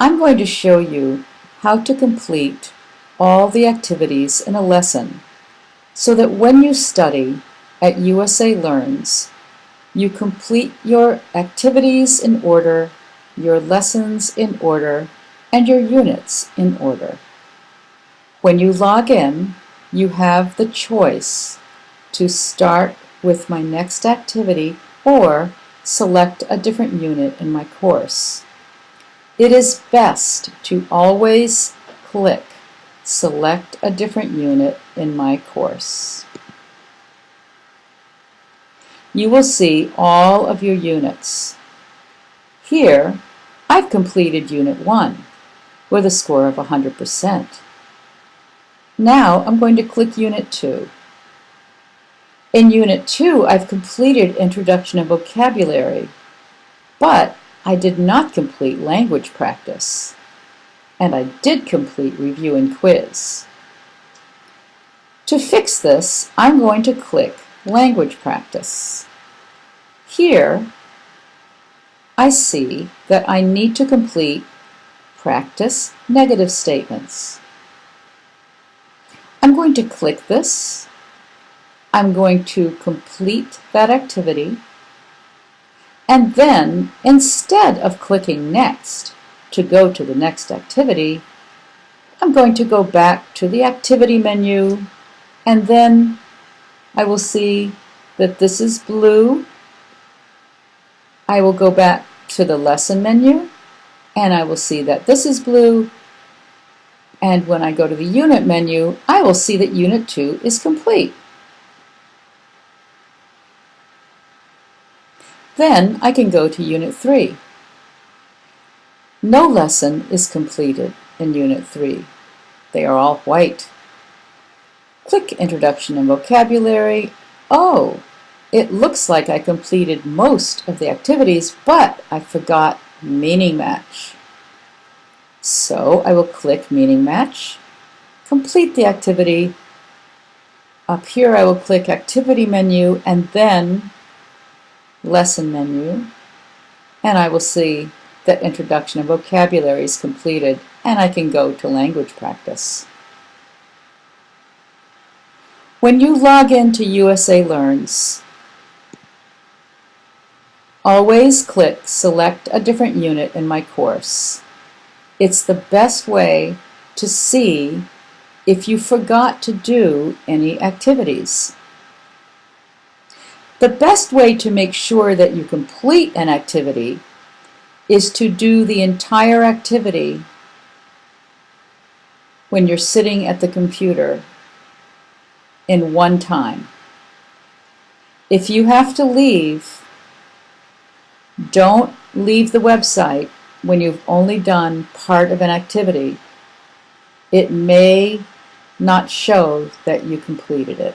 I'm going to show you how to complete all the activities in a lesson so that when you study at USA Learns, you complete your activities in order, your lessons in order, and your units in order. When you log in, you have the choice to start with my next activity or select a different unit in my course. It is best to always click Select a different unit in my course. You will see all of your units. Here, I've completed Unit 1 with a score of 100%. Now I'm going to click Unit 2. In Unit 2, I've completed Introduction and Vocabulary, but I did not complete language practice, and I did complete Review and Quiz. To fix this, I'm going to click Language Practice. Here, I see that I need to complete Practice Negative Statements. I'm going to click this. I'm going to complete that activity, and then instead of clicking Next to go to the next activity, I'm going to go back to the Activity menu, and then I will see that this is blue. I will go back to the Lesson menu, and I will see that this is blue. And when I go to the Unit menu, I will see that Unit 2 is complete. Then I can go to Unit 3. No lesson is completed in Unit 3. They are all white. Click Introduction and Vocabulary. Oh, it looks like I completed most of the activities, but I forgot Meaning Match. So I will click Meaning Match, complete the activity. Up here I will click Activity menu and then Lesson menu, and I will see that Introduction and Vocabulary is completed, and I can go to Language Practice. When you log into USA Learns, always click Select a different unit in my course. It's the best way to see if you forgot to do any activities. The best way to make sure that you complete an activity is to do the entire activity when you're sitting at the computer in one time. If you have to leave, don't leave the website when you've only done part of an activity. It may not show that you completed it.